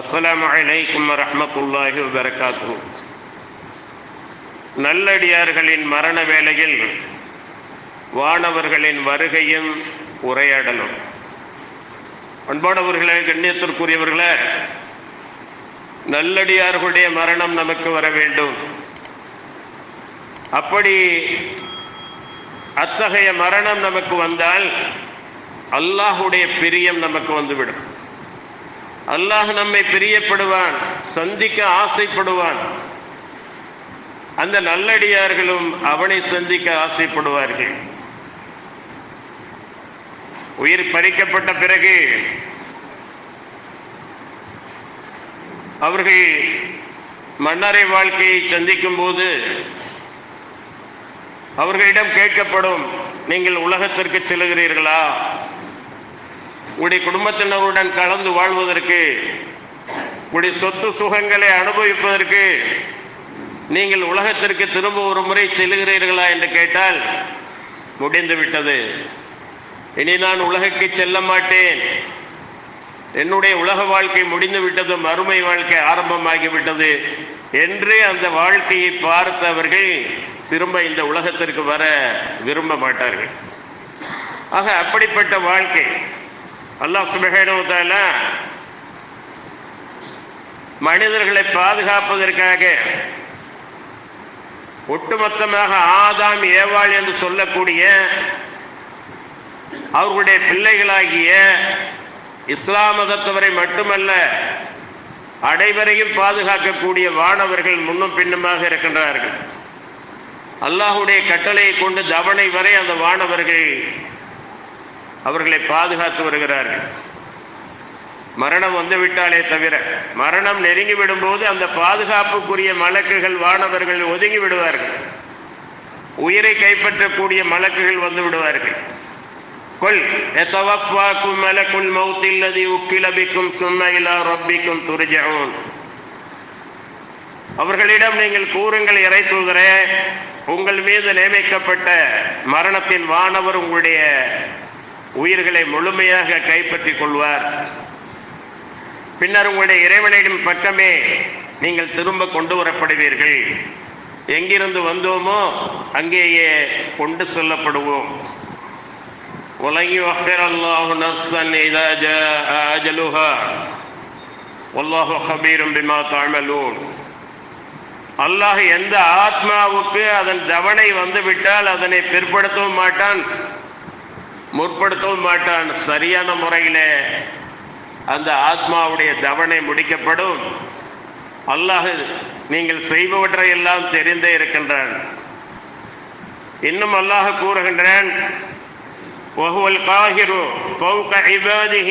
அஸ்ஸலாமு அலைக்கும் வரஹ்மத்துல்லாஹி வபரகாத்துஹு. நல்லடியார்களின் மரண வேளையில் வானவர்களின் வருகையும் உரையாடலும். அன்பானவர்களே, கண்ணியத்திற்குரியவர்களே, நல்லடியார்களுடைய மரணம் நமக்கு வர வேண்டும். அப்படி அத்தகைய மரணம் நமக்கு வந்தால் அல்லாஹுடைய பிரியம் நமக்கு வந்துவிடும். அல்லாஹ் நம்மை பிரியப்படுவான், சந்திக்க ஆசைப்படுவான். அந்த நல்லடியார்களும் அவனை சந்திக்க ஆசைப்படுவார்கள். உயிர் பறிக்கப்பட்ட பிறகு அவர்கள் மன்னரை வாழ்க்கையை சந்திக்கும் போது அவர்களிடம் கேட்கப்படும், நீங்கள் உலகத்திற்கு செல்கிறீர்களா? உடைய குடும்பத்தினருடன் கலந்து வாழ்வதற்கு, உடைய சொத்து சுகங்களை அனுபவிப்பதற்கு நீங்கள் உலகத்திற்கு திரும்ப ஒரு முறை செல்கிறீர்களா என்று கேட்டால், முடிந்து விட்டது, இனி நான் உலகுக்கு செல்ல மாட்டேன், என்னுடைய உலக வாழ்க்கை முடிந்து விட்டது, மறுமை வாழ்க்கை ஆரம்பமாகிவிட்டது என்று அந்த வாழ்க்கையை பார்த்தவர்கள் திரும்ப இந்த உலகத்திற்கு வர விரும்ப மாட்டார்கள். ஆக அப்படிப்பட்ட வாழ்க்கை அல்லாஹ் சுப்ஹானஹு வ தஆலா மனிதர்களை பாதுகாப்பதற்காக ஒட்டுமொத்தமாக ஆதாம் ஏவாள் என்று சொல்லக்கூடிய அவர்களுடைய பிள்ளைகளாகிய இஸ்லாம் மதத்தவரை மட்டுமல்ல அனைவரையும் பாதுகாக்கக்கூடிய வானவர்கள் முன்னும் பின்னுமாக இருக்கின்றார்கள். அல்லாஹுடைய கட்டளையை கொண்டு தவணை வரை அந்த வானவர்கள் அவர்களை பாதுகாத்து வருகிறார்கள். மரணம் வந்துவிட்டாலே தவிர, மரணம் நெருங்கி விடும்போது அந்த பாதுகாப்புக்குரிய மலக்குகள் வானவர்கள் ஒதுங்கி விடுவார்கள். உயிரை கைப்பற்றக்கூடிய மலக்குகள் வந்து விடுவார்கள். கொல் யதவஃபாக்கும் மலக்குல் மௌத் அல்லதி உக்கில பிக்கும் சும்ம இலா ரப்பிக்கும் துர்ஜஊன். அவர்களிடம் நீங்கள் கூறுங்கள், இறை தூதரே, உங்கள் மீது நியமிக்கப்பட்ட மரணத்தின் வானவர் உங்களுடைய உயிர்களை முழுமையாக கைப்பற்றிக் கொள்வார். பின்னர் உங்களுடைய இறைவனின் பக்கமே நீங்கள் திரும்ப கொண்டு வரப்படுவீர்கள். எங்கிருந்து வந்தோமோ அங்கேயே கொண்டு செல்லப்படுவோம். وَلَنْ يُؤَخِّرَ اللَّهُ نَفْسًا إِذَا جَاءَ أَجَلُهَا وَاللَّهُ خَبِيرٌ بِمَا تَعْمَلُونَ. அல்லாஹ் எந்த ஆத்மாவுக்கு அதன் தவணை வந்துவிட்டால் அதனை பிற்படுத்தவும் மாட்டான், முற்படுத்தவும் மாட்டான். சரியான முறையிலே அந்த ஆத்மாவுடைய தவணை முடிக்கப்படும். அல்லாஹ் நீங்கள் செய்பவற்றை எல்லாம் தெரிந்தே இருக்கின்றான். இன்னும் அல்லாஹ் கூறுகின்றான், وَهُوَ الْقَاهِرُ فَوْقَ عِبَادِهِ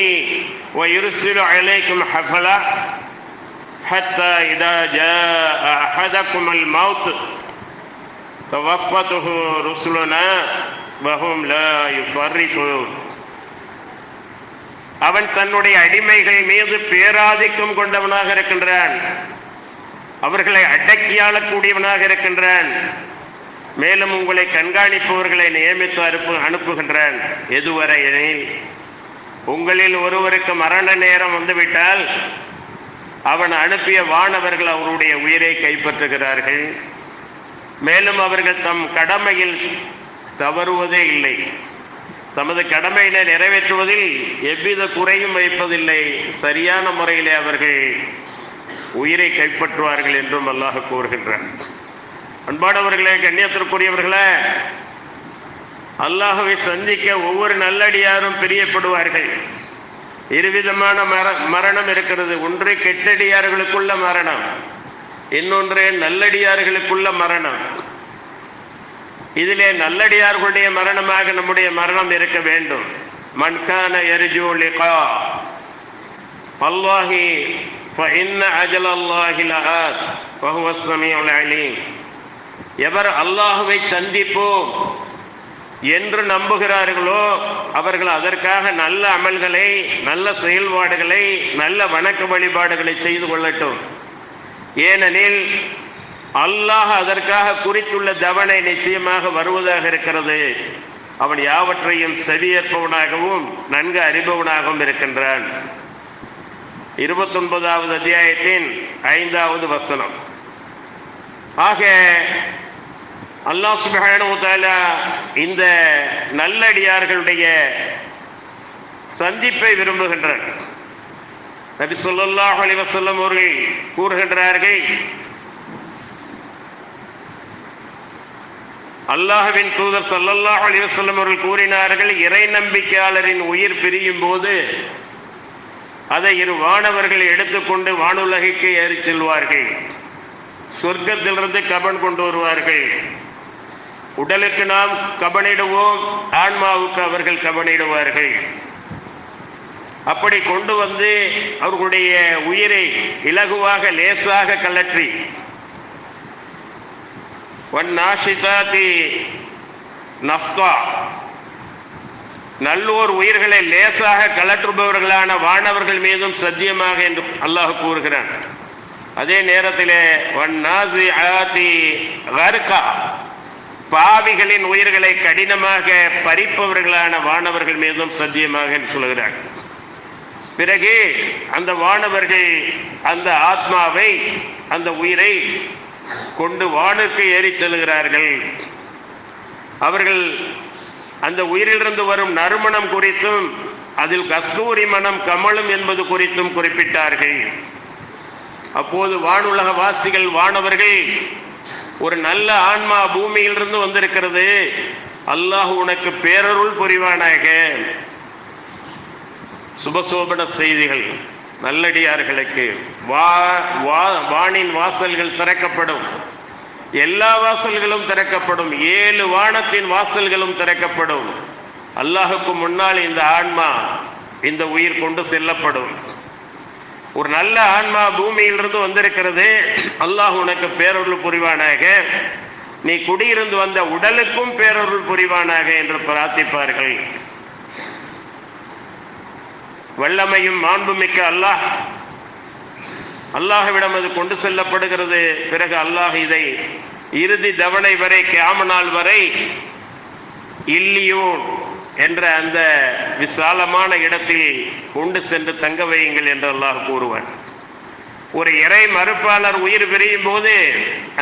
وَيُرْسِلُ عَلَيْكُمْ حَفَظًا حَتَّى إِذَا جَاءَ أَحَدَكُمُ الْمَوْتُ تَوَفَّتْهُ رُسُلُنَا وَهُمْ لَا يُفَرِّطُونَ. அவன் தன்னுடைய அடிமைகள் மீது பேராதிக்கம் கொண்டவனாக இருக்கின்றான். அவர்களை அடக்கி ஆளக்கூடியவனாக இருக்கின்றான். மேலும் உங்களை கண்காணிப்பவர்களை நியமித்து அனுப்புகின்றான். எதுவரை எனில், உங்களில் ஒருவருக்கு மரண நேரம் வந்துவிட்டால் அவன் அனுப்பிய வானவர்கள் அவருடைய உயிரை கைப்பற்றுகிறார்கள். மேலும் அவர்கள் தம் கடமையில் தவறுவதே இல்லை. தமது கடமையினை நிறைவேற்றுவதில் எவ்வித குறையும் வைப்பதில்லை. சரியான முறையிலே அவர்கள் உயிரை கைப்பற்றுவார்கள் என்றும் அல்லாஹ் கூறுகின்றான். அன்பானவர்களே, கண்ணியத்திற்குரியவர்களே, அல்லாஹ்வை சந்திக்க ஒவ்வொரு நல்லடியாரும் பிரியப்படுவார்கள். இருவிதமான மரணம் இருக்கிறது. ஒன்று கெட்டடியார்களுக்குள்ள மரணம், இன்னொன்று நல்லடியார்களுக்குள்ள மரணம். இதிலே நல்லடியார்களுடைய மரணமாக நம்முடைய மரணம் இருக்க வேண்டும். மன் கான யர்ஜூ லிகா அல்லாஹி ஃபஇன்ன அஜலல்லாஹி லஆத் வஹுவ ஸமீஉல் அலீம். எவர் அல்லாஹ்வை சந்திப்போம் என்று நம்புகிறார்களோ அவர்கள் அதற்காக நல்ல அமல்களை, நல்ல செயல்பாடுகளை, நல்ல வணக்க வழிபாடுகளை செய்து கொள்ளட்டும். ஏனெனில் அல்லாஹ் அதற்காக குறித்துள்ள தவணை நிச்சயமாக வருவதாக இருக்கிறது. அவன் யாவற்றையும் செவியேற்பவனாகவும் நன்கு அறிபவனாகவும் இருக்கின்றான். 29வது அத்தியாயத்தின் 5வது வசனம். ஆக அல்லாஹ் சுப்ஹானஹு வ தஆலா இந்த நல்லடியார்களுடைய சந்திப்பை விரும்புகின்றார். நபி ஸல்லல்லாஹு அலைஹி வஸல்லம் அவர்கள் கூறுகின்றார்கள், அல்லாஹ்வின் தூதர் ஸல்லல்லாஹு அலைஹி வஸல்லம் அவர்கள் கூறினார்கள், இறை நம்பிக்கையாளரின் உயிர் பிரியும் போது அதை இரு வானவர்கள் எடுத்துக்கொண்டு வானுலகிற்கு ஏறிச் செல்வார்கள். சொர்க்கத்திலிருந்து கபன் கொண்டு வருவார்கள். உடலுக்கு நாம் கபனிடுவோம், ஆன்மாவுக்கு அவர்கள் கபனிடுவார்கள். அப்படி கொண்டு வந்து அவர்களுடைய உயிரை இலகுவாக லேசாக கலற்றி, வன்னாஷிதாதி நஸ்தா, நல்லோர் உயிர்களை லேசாக கலற்றுபவர்களான வானவர்கள் மீதும் சத்தியமாக என்று அல்லாஹ் கூறுகிறான். அதே நேரத்தில் வன்னாசிஆதி கர்கா, பாவிகளின் உயிர்களை கடினமாக பறிப்பவர்களான வானவர்கள் மீதும் சத்தியமாக என்று சொல்கிறார். பிறகு அந்த வானவர்கள் அந்த ஆத்மாவை, அந்த உயிரை கொண்டு வானுக்கு ஏறி செல்கிறார்கள். அவர்கள் அந்த உயிரிலிருந்து வரும் நறுமணம் குறித்தும் அதில் கஸ்தூரி மனம் கமலும் என்பது குறித்தும் குறிப்பிட்டார்கள். அப்போது வானுலக வாசிகள், வானவர்கள், ஒரு நல்ல ஆன்மா பூமியிலிருந்து வந்திருக்கிறது, அல்லாஹ் உனக்கு பேரருள் புரிவானாக. சுபசோபன செய்திகள் நல்லடியார்களுக்கு. வானின் வாசல்கள் திறக்கப்படும், எல்லா வாசல்களும் திறக்கப்படும், 7 வானத்தின் வாசல்களும் திறக்கப்படும். அல்லாஹுக்கு முன்னால் இந்த ஆன்மா, இந்த உயிர் கொண்டு செல்லப்படும். ஒரு நல்ல ஆன்மா பூமியிலிருந்து வந்திருக்கிறது, அல்லாஹ் உனக்கு பேரருள் புரிவானாக, நீ குடியிருந்து வந்த உடலுக்கும் பேரருள் புரிவானாக என்று பிரார்த்திப்பார்கள். வல்லமையும் மாண்புமிக்க அல்லாஹ்விடம் அது கொண்டு செல்லப்படுகிறது. பிறகு அல்லாஹ் இதை இறுதி தவணை வரை, கியாமத் நாள் வரை இல்லியூன் என்ற அந்த விசாலமான இடத்தில் கொண்டு சென்று தங்க வையுங்கள் என்று அல்லாஹ் கூறுவான். ஒரு இறை மறுப்பாளர் உயிர் பிரியும் போது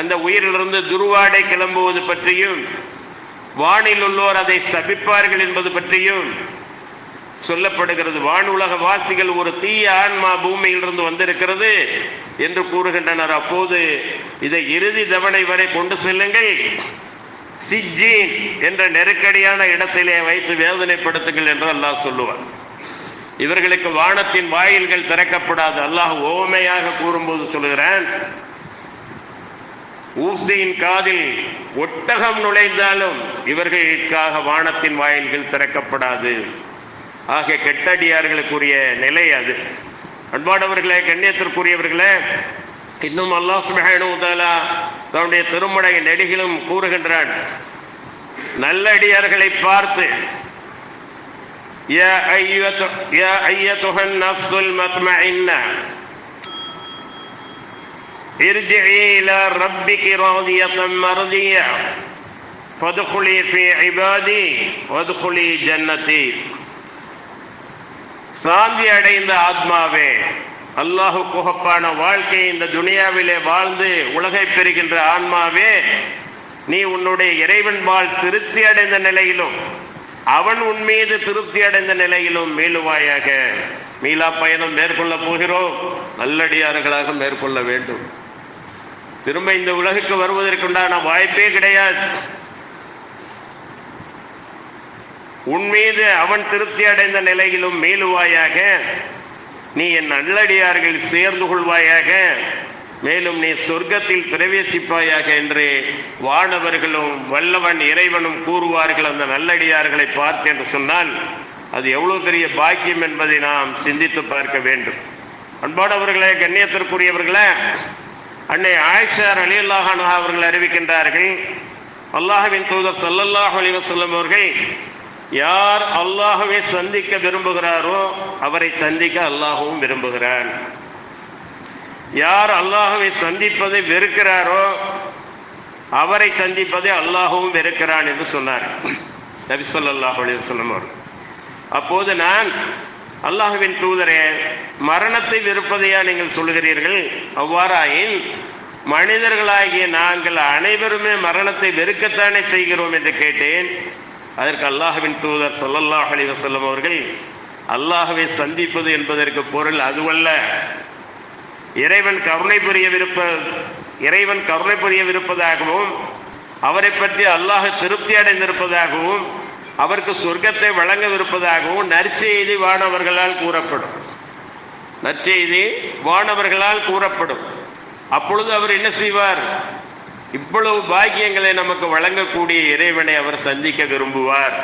அந்த உயிரிலிருந்து துர்வாடை கிளம்புவது பற்றியும், வானில் உள்ளோர் அதை சபிப்பார்கள் என்பது பற்றியும் சொல்லப்படுகிறது. வானுலக வாசிகள், ஒரு தீய ஆன்மா பூமியிலிருந்து வந்திருக்கிறது என்று கூறுகின்றனர். அப்போது இதை இறுதி தவணை வரை கொண்டு செல்லுங்கள், சிஜ்ஜீன் என்ற நெருக்கடியான இடத்திலே வைத்து வேதனைப்படுத்துங்கள் என்று அல்லாஹ் சொல்லுவார். இவர்களுக்கு வானத்தின் வாயில்கள் திறக்கப்படாது. அல்லாஹ் ஓமையாக கூறும்போது சொல்லுகிறான், ஊசியின் காதில் ஒட்டகம் நுழைந்தாலும் இவர்களுக்காக வானத்தின் வாயில்கள் திறக்கப்படாது. ஆக கெட்டடியார்களுக்குரிய நிலை அது. அன்பானவர்களே, கண்ணியத்திற்குரியவர்களே, இன்னும் அல்லாஹ் சுப்ஹானஹு வ தஆலா தன்னுடைய திருமறை நெடுகிலும் கூறுகின்றான், நல்லடியார்களை பார்த்து, யா அய்யத்துஹன் நஃப்ஸுல் மத்மஇன்னா இர்ஜிஇ இலா ரப்பிகி ராதியத்தன் மர்தியா ஃபத்குலி ஃபீ இபாதி வத்குலி ஜன்னதி. சாந்தி அடைந்த ஆத்மாவே, அல்லாஹு குஹப்பான வாழ்க்கையை இந்த துனியாவிலே வாழ்ந்து உலகை பெறுகின்ற ஆன்மாவே, நீ உன்னுடைய இறைவன்பால் திருப்தி அடைந்த நிலையிலும் அவன் உன் மீது திருப்தி அடைந்த நிலையிலும் மீளுவாயாக. மீளா பயணம் மேற்கொள்ள போகிறோம், நல்லடியார்களாக மேற்கொள்ள வேண்டும். திரும்ப இந்த உலகுக்கு வருவதற்குண்டான வாய்ப்பே கிடையாது. உன் மீது அவன் திருப்தி அடைந்த நிலையிலும் மீளுவாயாக. நீ என் நல்லடியார்கள் சேர்ந்து கொள்வாயாக, மேலும் நீ சொர்க்கத்தில் பிரவேசிப்பாயாக என்று வானவர்களும் வல்லவன் இறைவனும் கூறுவார்கள் அந்த நல்லடியார்களை பார்த்து என்று சொன்னால் அது எவ்வளவு பெரிய பாக்கியம் என்பதை நாம் சிந்தித்து பார்க்க வேண்டும். அன்பானவர்களே, கண்ணியத்திற்குரியவர்களே, அன்னை ஆயிஷா ரலியல்லாஹு அன்ஹா அவர்கள் அறிவிக்கின்றார்கள், அல்லாஹ்வின் தூதர் ஸல்லல்லாஹு அலைஹி வஸல்லம் அவர்கள், யார் அல்லாஹ்வை சந்திக்க விரும்புகிறாரோ அவரை சந்திக்க அல்லாஹ்வும் விரும்புகிறான். யார் அல்லாஹ்வை சந்திப்பதை வெறுக்கிறாரோ அவரை சந்திப்பதை அல்லாஹ்வும் வெறுக்கிறான் என்று சொன்னார் நபி ஸல்லல்லாஹு அலைஹி வஸல்லம் அவர்கள். அப்போது நான், அல்லாஹ்வின் தூதரே, மரணத்தை வெறுப்பதையா நீங்கள் சொல்கிறீர்கள்? அவ்வாறாயின் மனிதர்களாகிய நாங்கள் அனைவருமே மரணத்தை வெறுக்கத்தானே செய்கிறோம் என்று கேட்டேன். அதற்கு அல்லாஹ்வின் தூதர் ஸல்லல்லாஹு அலைஹி வஸல்லம் அவர்கள், அல்லாஹ்வை சந்திப்பது என்பதற்கு பொருள் அதுவல்ல. இறைவன் கருணை புரியவிருப்பதாகவும் அவரை பற்றி அல்லாஹ் திருப்தி அடைந்திருப்பதாகவும் அவருக்கு சொர்க்கத்தை வழங்கவிருப்பதாகவும் நற்செய்தி வானவர்களால் கூறப்படும். அப்பொழுது அவர் என்ன செய்வார்? இவ்வளவு பாக்கியங்களை நமக்கு வழங்கக்கூடிய இறைவனை அவர் சந்திக்க விரும்புவார்.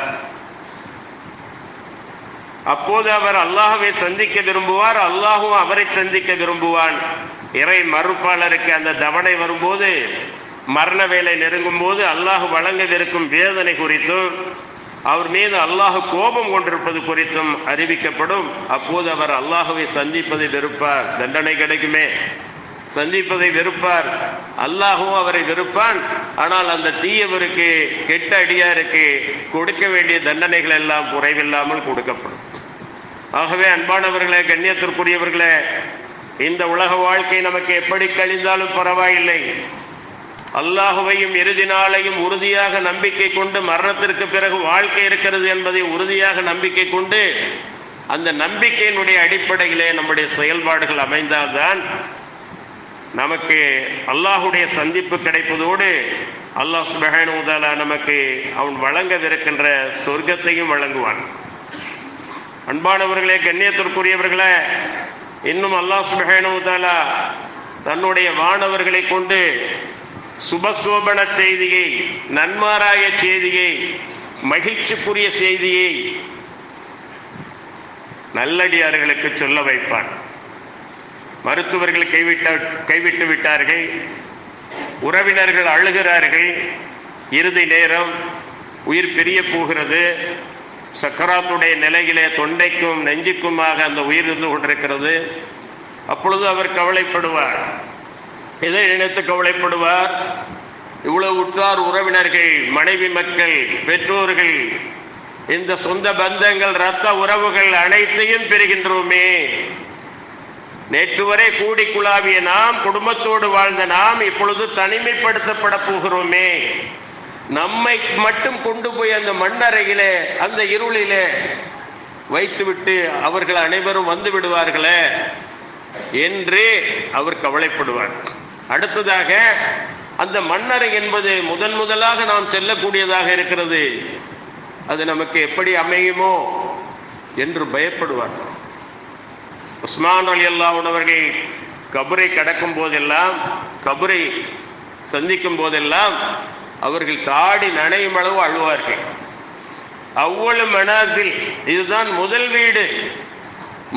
அப்போது அவர் அல்லாஹ்வை சந்திக்க விரும்புவார், அல்லாஹும் அவரை சந்திக்க விரும்புவான். இறை மறுப்பாளருக்கு அந்த தவணை வரும்போது, மரண வேலை நெருங்கும் போது அல்லாஹ் வழங்கவிருக்கும் வேதனை குறித்தும் அவர் மீது அல்லாஹ் கோபம் கொண்டிருப்பது குறித்தும் அறிவிக்கப்படும். அப்போது அவர் அல்லாஹ்வை சந்திப்பதை வெறுப்பார். தண்டனை கிடைக்குமே, சந்திப்பதை வெறுப்பார். அல்லாஹும் அவரை வெறுப்பான். ஆனால் அந்த தீயவருக்கு, கெட்ட அடியாருக்கு கொடுக்க வேண்டிய தண்டனைகள் எல்லாம் குறைவில்லாமல் கொடுக்கப்படும். ஆகவே அன்பானவர்களே, கண்ணியத்திற்குரியவர்களே, இந்த உலக வாழ்க்கை நமக்கு எப்படி கழிந்தாலும் பரவாயில்லை. அல்லாஹுவையும் இறுதி நாளையும் உறுதியாக நம்பிக்கை கொண்டு, மரணத்திற்கு பிறகு வாழ்க்கை இருக்கிறது என்பதை உறுதியாக நம்பிக்கை கொண்டு, அந்த நம்பிக்கையினுடைய அடிப்படையிலே நம்முடைய செயல்பாடுகள் அமைந்தால்தான் நமக்கு அல்லாஹுடைய சந்திப்பு கிடைப்பதோடு அல்லாஹ் சுப்ஹானஹு வ தஆலா நமக்கு அவன் வழங்கவிருக்கின்ற சொர்க்கத்தையும் வழங்குவான். அன்பானவர்களே, கண்ணியத்திற்குரியவர்களே, இன்னும் அல்லாஹ் சுப்ஹானஹு வ தஆலா தன்னுடைய வானவர்களை கொண்டு சுபசோபன செய்தியை, நன்மாராய செய்தியை, மகிழ்ச்சிக்குரிய செய்தியை நல்லடியார்களுக்கு சொல்ல வைப்பான். மருத்துவர்கள் கைவிட்டு விட்டார்கள், உறவினர்கள் அழுகிறார்கள், இறுதி நேரம், உயிர் பிரிய போகிறது, சக்கராத்துடைய நிலையிலே தொண்டைக்கும் நெஞ்சுக்குமாக அந்த உயிர் இருந்து கொண்டிருக்கிறது. அப்பொழுது அவர் கவலைப்படுவார். எதை நினைத்து கவலைப்படுவார்? இவ்வளவு உற்றார் உறவினர்கள், மனைவி மக்கள், பெற்றோர்கள், இந்த சொந்த பந்தங்கள், இரத்த உறவுகள் அனைத்தையும் பெறுகின்றோமே. நேற்று வரை கூடி குழாவிய நாம், குடும்பத்தோடு வாழ்ந்த நாம் இப்பொழுது தனிமைப்படுத்தப்பட போகிறோமே. நம்மை மட்டும் கொண்டு போய் அந்த மண்ணறையிலே, அந்த இருளிலே வைத்துவிட்டு அவர்கள் அனைவரும் வந்து விடுவார்களே என்று அவர் கவலைப்படுவார். அடுத்ததாக, அந்த மண்ணறை என்பது முதலாக நாம் செல்லக்கூடியதாக இருக்கிறது. அது நமக்கு எப்படி அமையுமோ என்று பயப்படுவார். உஸ்மான் ரலியல்லாஹு அன்ஹு அவர்கள் கபரை கடக்கும் போதெல்லாம், கபரை சந்திக்கும் போதெல்லாம் அவர்கள் தாடி நனையும் அளவு அழுவார்கள். அவ்வளவு மனாசில், இதுதான் முதல் வீடு,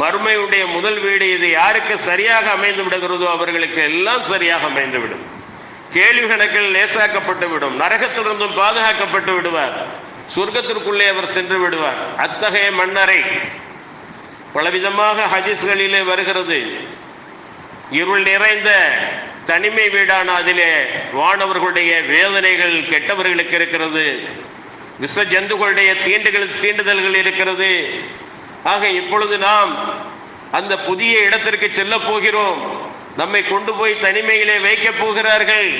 மறுமையுடைய முதல் வீடு. இது யாருக்கு சரியாக அமைந்து விடுகிறதோ அவர்களுக்கு எல்லாம் சரியாக அமைந்துவிடும். கேள்வி கணக்கில் லேசாக்கப்பட்டு விடும். நரகத்திலிருந்தும் பாதுகாக்கப்பட்டு விடுவார். சொர்க்கத்திற்குள்ளே அவர் சென்று விடுவார். அத்தகைய மண்ணறை பலவிதமாக ஹதீஸ்களிலே வருகிறது. இருள் நிறைந்த தனிமை வீடான அதிலே வானவர்களுடைய வேதனைகள் கெட்டவர்களுக்கு இருக்கிறது, விஷ ஜந்துகளுடைய தீண்டுதல்கள் இருக்கிறது. ஆக இப்பொழுது நாம் அந்த புதிய இடத்திற்கு செல்ல போகிறோம். நம்மை கொண்டு போய் தனிமையிலே வைக்கப் போகிறார்கள்.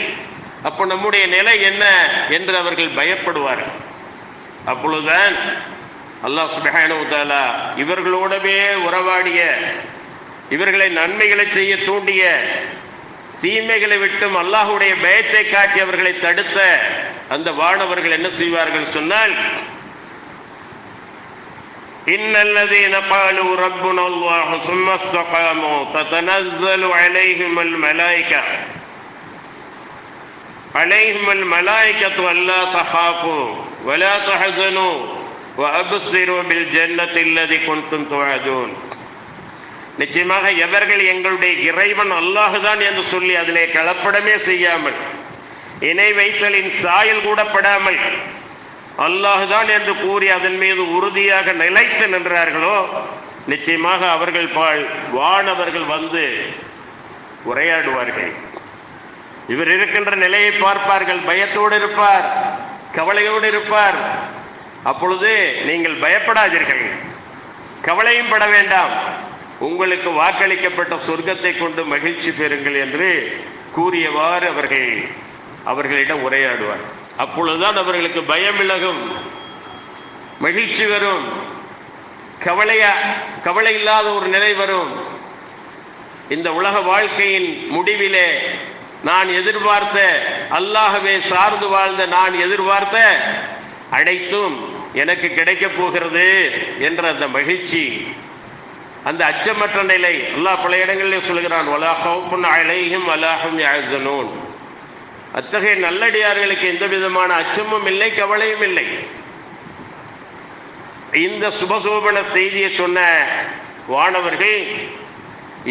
அப்போ நம்முடைய நிலை என்ன என்று அவர்கள் பயப்படுவார்கள். அப்பொழுதுதான் அல்லாஹ் சுப்ஹானஹு வ தஆலா இவர்களோடவே உறவாடிய, இவர்களை நன்மைகளை செய்ய தூண்டிய, தீமைகளை விட்டும் அல்லாஹுடைய பயத்தை காட்டி அவர்களை தடுத்த அந்த வானவர்கள் என்ன செய்வார்கள் சொன்னால், இன்னல்லதீன காலு ரப்புனா அல்லாஹு சும்ம இஸ்தகாமு ததனஸ்ஸலு அலைஹிமுல் மலாயிகத்து அல்லா தஹாஃபு வலா தஹஸனு வஅப்ஸிரு பில் ஜன்னத்தி அல்லதி குன்தும் துஅதூன். நிச்சயமாக எவர்கள் எங்களுடைய இறைவன் அல்லாஹுதான் என்று சொல்லி அதிலே கலப்படமே செய்யாமல், இணை வைத்தலின் சாயல் கூட படாமல் அல்லாஹுதான் என்று கூறி அதன் மீது உறுதியாக நிலைத்து நின்றார்களோ, நிச்சயமாக அவர்கள் பால் வானவர்கள் வந்து உரையாடுவார்கள். இவர் இருக்கின்ற நிலையை பார்ப்பார்கள். பயத்தோடு இருப்பார், கவலையோடு இருப்பார். அப்பொழுது நீங்கள் பயப்படாதீர்கள், கவலையும் பட வேண்டாம். உங்களுக்கு வாக்களிக்கப்பட்ட சொர்க்கத்தை கொண்டு மகிழ்ச்சி பெறுங்கள் என்று கூறியவாறு அவர்களிடம் உரையாடுவார். அப்பொழுதுதான் அவர்களுக்கு பயம் விலகும், மகிழ்ச்சி வரும், கவலை இல்லாத ஒரு நிலை வரும். இந்த உலக வாழ்க்கையின் முடிவிலே நான் எதிர்பார்த்த, அல்லாஹ்வை சார்ந்து வாழ்ந்த நான் எதிர்பார்த்த அனைத்தும் எனக்கு கிடைக்கப் போகிறது என்ற அந்த மகிழ்ச்சி, அந்த அச்சமற்ற நிலை அல்லாஹ் பல இடங்களில் சொல்கிறான், வலா ஹௌஃபுன் அலைஹிம் வலா ஹும் யஹ்ஸனூன். அத்தகைய நல்லடியார்களுக்கு எந்த விதமான அச்சமும் இல்லை, கவலையும் இல்லை. இந்த சுபசோபன செய்தியை சொன்ன வானவர்கள்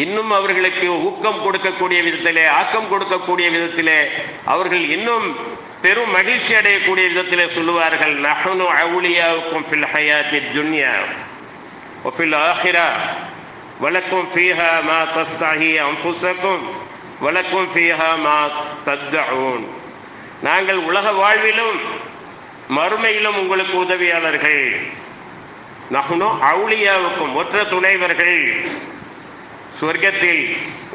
இன்னும் அவர்களுக்கு ஊக்கம் கொடுக்கக்கூடிய விதத்திலே, ஆக்கம் கொடுக்கக்கூடிய விதத்திலே, அவர்கள் இன்னும் பெரும் மகிழ்ச்சி அடையக்கூடிய விதத்திலே சொல்லுவார்கள், நஹ்னு அவுலியாவுக்கும் ஃபில் ஹயாத்தித் துன்யா வ ஃபில் ஆஹிரா வலக்கும் ஃபீஹா மா தஸ்தஹி அன்ஃபுஸக்கும் வலக்கும் ஃபீஹா மா தத்தஊன். நாங்கள் உலக வாழ்விலும் மறுமையிலும் உங்களுக்கு உதவியாளர்கள். நஹ்னு அவுலியாவுக்கும், ஒற்ற துணைவர்கள். சொர்க்கத்தில்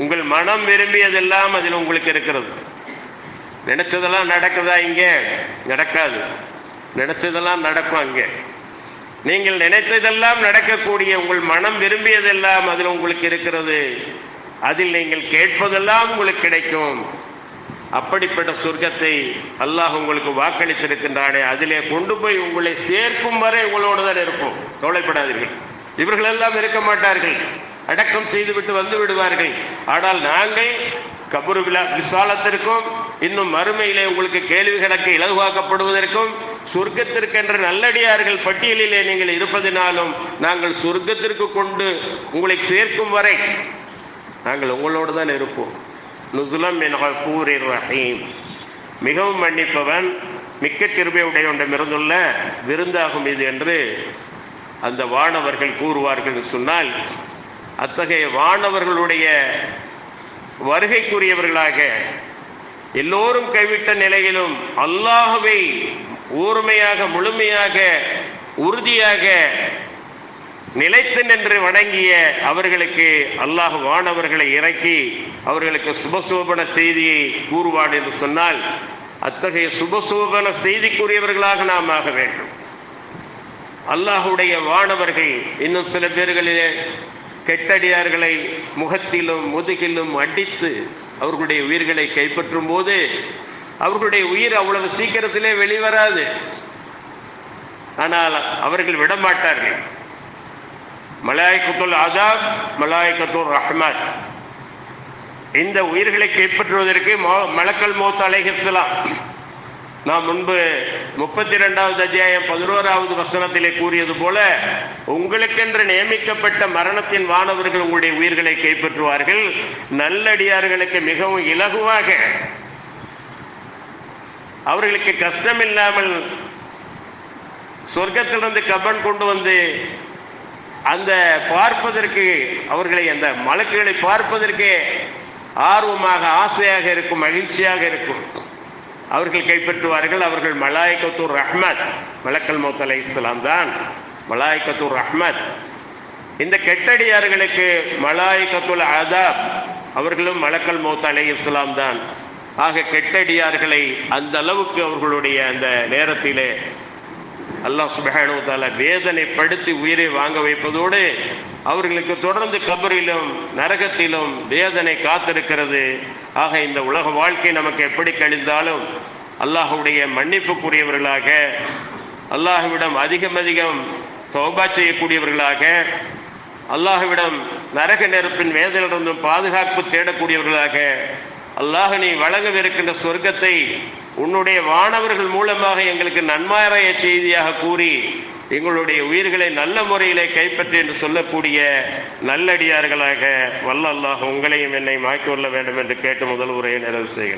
உங்கள் மனம் விரும்பியதெல்லாம் அதில் உங்களுக்கு இருக்கிறது. நினைச்சதெல்லாம் நடக்குதா? இங்கே நடக்காது. நினைச்சதெல்லாம் நடக்கும் அங்கே. நீங்கள் நினைத்ததெல்லாம் நடக்கக்கூடிய, உங்கள் மனம் விரும்பியதெல்லாம் அதில் உங்களுக்கு இருக்கிறது. அதில் நீங்கள் கேட்பதெல்லாம் உங்களுக்கு கிடைக்கும். அப்படிப்பட்ட சொர்க்கத்தை அல்லாஹ் உங்களுக்கு வாக்களித்திருக்கின்றானே, அதிலே கொண்டு போய் உங்களை சேர்க்கும் வரை உங்களோடு தான் இருப்போம். கவலைப்படாதீர்கள். இவர்களெல்லாம் இருக்க மாட்டார்கள், அடக்கம் செய்துவிட்டு வந்து விடுவார்கள். ஆனால் நாங்கள் கபரு விசாலத்திற்கும் இன்னும் மறுமையிலே உங்களுக்கு கேள்வி கணக்கு இலகுவாக்கப்படுவதற்கும் சொர்க்கத்திற்கென்ற நல்லடியார்கள் பட்டியலிலே நீங்கள் இருப்பதினாலும் நாங்கள் சொர்க்கத்திற்கு கொண்டு உங்களை சேர்க்கும் வரை நாங்கள் உங்களோடு தான் இருப்போம். நுசுலம் மின் கஃபூரிர் ரஹீம், மிகவும் மன்னிப்பவன், மிக்க கிருபை உடையவனிடமிருந்துள்ள விருந்தாகும் இது என்று அந்த வானவர்கள் கூறுவார்கள் சொன்னால், அத்தகைய வானவர்களுடைய வருகைக்குரியவர்களாக எல்லோரும் கைவிட்ட நிலையிலும் அல்லாஹ்வை ஊர்மையாக, முழுமையாக, உறுதியாக நிலைத்து நின்று வணங்கிய அவர்களுக்கு அல்லாஹ் வானவர்களை இறக்கி அவர்களுக்கு சுபசோபன செய்தியை கூறுவான் என்று சொன்னால், அத்தகைய சுபசோபன செய்திக்குரியவர்களாக நாம் ஆக வேண்டும். அல்லாஹுடைய வானவர்கள் இன்னும் சில பேர்களிலே கெட்டடியார்களை முகத்திலும் முதுகிலும் அடித்து அவர்களுடைய உயிர்களை கைப்பற்றும் போது அவர்களுடைய உயிர் அவ்வளவு சீக்கிரத்திலே வெளிவராது. ஆனால் அவர்கள் விடமாட்டார்கள். மலாயிகத்துல் அஸாப், மலாயிகத்துர் ரஹ்மத், இந்த உயிர்களை கைப்பற்றுவதற்கு மலக்கல் மௌத் அலைஹிஸ்ஸலாம், நாம் முன்பு 32வது அத்தியாயம் 11வது வசனத்திலே கூறியது போல, உங்களுக்கென்று நியமிக்கப்பட்ட மரணத்தின் வானவர்கள் உங்களுடைய உயிர்களை கைப்பற்றுவார்கள். நல்லடியார்களுக்கு மிகவும் இலகுவாக, அவர்களுக்கு கஷ்டமில்லாமல் சொர்க்கத்திலிருந்து கபன் கொண்டு வந்து அந்த பார்ப்பதற்கு, அவர்களை அந்த மலக்குகளை பார்ப்பதற்கு ஆர்வமாக, ஆசையாக இருக்கும், மகிழ்ச்சியாக இருக்கும். அவர்கள் கைப்பற்றுவார்கள். அவர்கள் மலாயிகத்துர் ரஹ்மத், மலக்கல் மௌத் அலைஹிஸ்ஸலாம் தான் மலாயிகத்துர் ரஹ்மத். இந்த கெட்டடியார்களுக்கு மலாயிகத்துல் அஸாப், அவர்களும் மலக்கல் மௌத் அலைஹிஸ்ஸலாம் தான். ஆக கெட்டடியார்களை அந்த அளவுக்கு அவர்களுடைய அந்த நேரத்திலே அல்லாஹ் சுப்ஹானஹு வ தஆலா வேதனைப்படுத்தி உயிரை வாங்க வைப்பதோடு அவர்களுக்கு தொடர்ந்து கபரிலும் நரகத்திலும் வேதனை காத்திருக்கிறது. ஆக இந்த உலக வாழ்க்கை நமக்கு எப்படி கழிந்தாலும் அல்லாஹுடைய மன்னிப்புக்குரியவர்களாக, அல்லாஹ்விடம் அதிகம் அதிகம் தௌபா செய்யக்கூடியவர்களாக, அல்லாஹ்விடம் நரக நெருப்பின் வேதனையிலிருந்தும் பாதுகாப்பு தேடக்கூடியவர்களாக, அல்லாஹ் நீ வழங்கவிருக்கின்ற சொர்க்கத்தை உன்னுடைய வானவர்கள் மூலமாக எங்களுக்கு நன்மாராய செய்தியாக கூறி எங்களுடைய உயிர்களை நல்ல முறையிலே கைப்பற்றி என்று சொல்லக்கூடிய நல்லடியார்களாக வல்ல அல்லாஹ் உங்களையும் என்னை மாற்றிக்கொள்ள வேண்டும் என்று கேட்டு முதல் உரையை நிறைவு செய்கிறேன்.